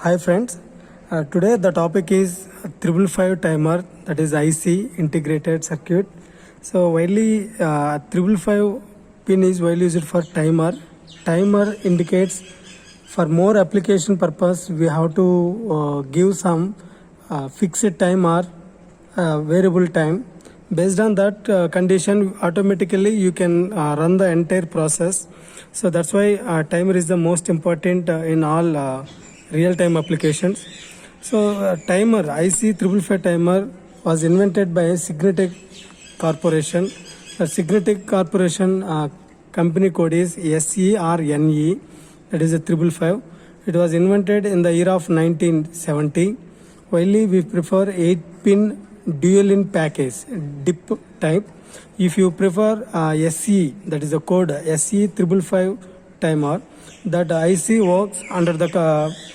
Hi friends, today the topic is 555 timer, that is IC integrated circuit. So widely 555 pin is widely used for timer. Timer indicates for more application purpose we have to give some fixed time or variable time. Based on that condition, automatically you can run the entire process. So that's why timer is the most important in all real-time applications. So timer, IC 555 timer was invented by Signetec Corporation. The Signetec Corporation company code is SERNE, that is a 555. It was invented in the year of 1970. While we prefer 8-pin dual in package, DIP type. If you prefer SE, that is the code SE 555 timer, that IC works under the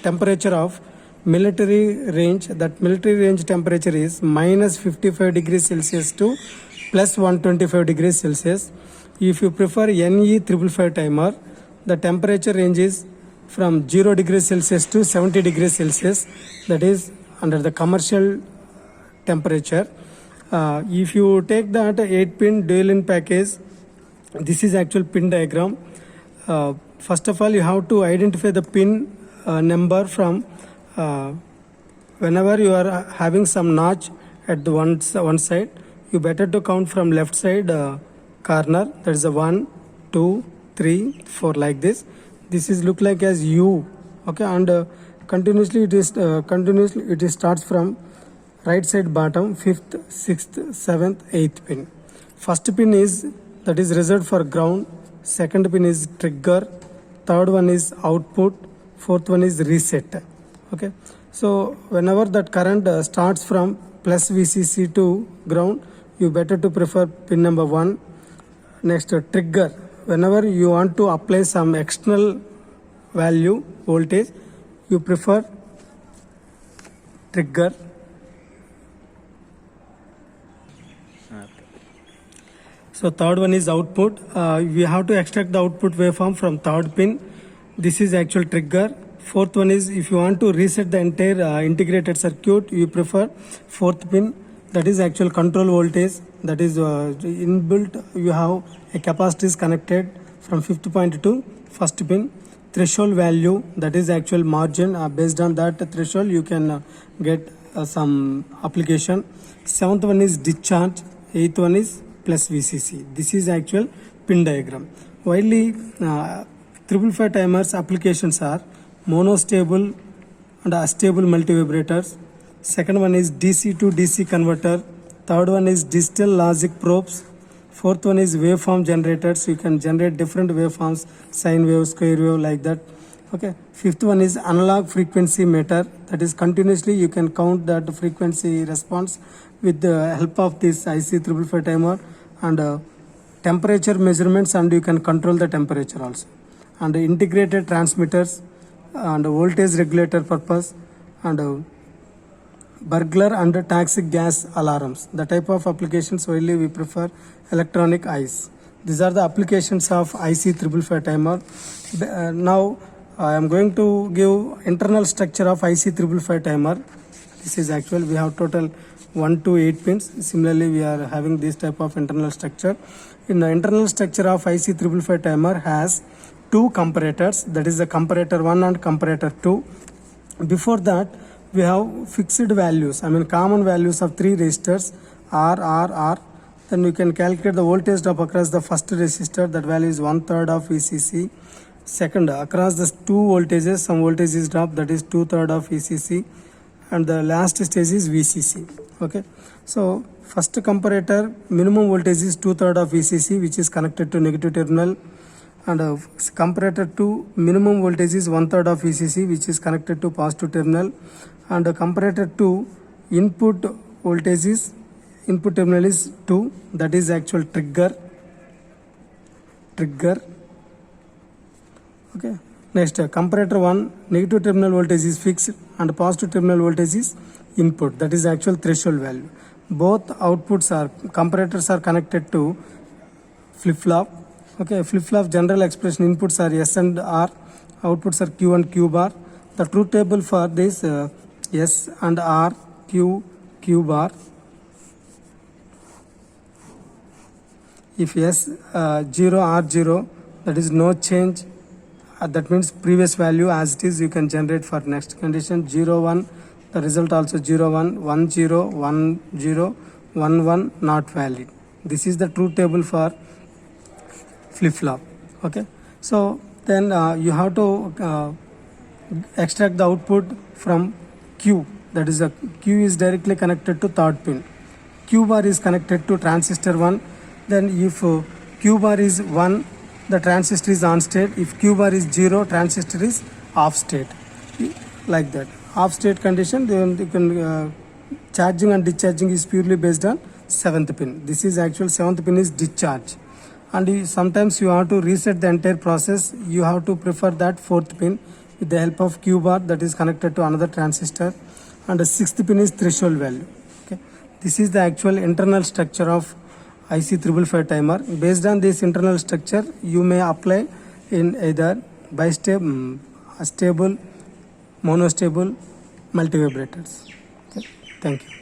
temperature of military range. That military range temperature is minus 55 degrees Celsius to plus 125 degrees Celsius. If you prefer NE 555 timer, the temperature range is from 0 degrees Celsius to 70 degrees Celsius. That is under the commercial temperature. If you take that 8-pin dual in package, this is actual pin diagram. First of all, you have to identify the pin number from whenever you are having some notch at the one side, you better to count from left side corner. That is a 1, 2, 3, 4 like this. This is look like as U. Okay, and continuously it starts from right side bottom, 5th, 6th, 7th, 8th pin. First pin is that is reserved for ground. Second pin is trigger. Third one is output. Fourth one is reset. Okay, so whenever that current starts from plus VCC to ground, you better to prefer pin number 1. Next, trigger. Whenever you want to apply some external value voltage, you prefer trigger. So third one is output. We have to extract the output waveform from third pin. This is actual trigger. Fourth one is if you want to reset the entire integrated circuit, you prefer fourth pin. That is actual control voltage. That is inbuilt. You have a capacitor is connected from fifth point to first pin. Threshold value, that is actual margin. Based on that threshold, you can get some application. Seventh one is discharge. Eighth one is plus VCC. This is actual pin diagram. Widely 555 timers applications are monostable and astable multivibrators. Second one is DC to DC converter. Third one is digital logic probes. Fourth one is waveform generators. You can generate different waveforms, sine wave, square wave, like that. Okay. Fifth one is analog frequency meter. That is continuously you can count that frequency response with the help of this IC 555 timer, and temperature measurements, and you can control the temperature also. And integrated transmitters and voltage regulator purpose, and burglar and toxic gas alarms. The type of applications widely we prefer electronic eyes. These are the applications of IC 555 timer. Now I am going to give internal structure of IC 555 timer. This is actual. We have total 1 to 8 pins. Similarly, we are having this type of internal structure. In the internal structure of IC 555 timer has two comparators. That is the comparator 1 and comparator 2. Before that, we have fixed values, common values of 3 resistors, R. Then you can calculate the voltage drop across the first resistor. That value is 1/3 of VCC. Second, across the two voltages, some voltage is dropped, that is 2/3 of VCC. And the last stage is VCC. Okay, so first comparator minimum voltage is 2/3 of VCC, which is connected to negative terminal. And comparator 2 minimum voltage is 1/3 of VCC, which is connected to positive terminal. And comparator 2 input voltage is input terminal is 2, that is actual trigger. Okay, next comparator 1 negative terminal voltage is fixed and positive terminal voltage is input, that is actual threshold value. Both outputs are comparators are connected to flip-flop. Okay, flip-flop general expression inputs are S and R, outputs are Q and Q bar. the truth table for this S and R, Q bar. If S 0 R 0, that is no change, that means previous value as it is you can generate for next condition. 0 1, the result also 0 1, 1 0, 1 0, 1 1 not valid. This is the truth table for flip flop. Okay, so then you have to extract the output from Q, that is the Q is directly connected to third pin. Q bar is connected to transistor 1. Then if Q bar is 1, the transistor is on state. If Q bar is 0, transistor is off state. Like that. Off state condition, then you can charging and discharging is purely based on 7th pin. This is actual 7th pin is discharge. And sometimes you have to reset the entire process. You have to prefer that 4th pin with the help of Q bar that is connected to another transistor. And the 6th pin is threshold value. Okay. This is the actual internal structure of IC 555 timer. Based on this internal structure, you may apply in either bistable, stable, monostable, multivibrators. Okay. Thank you.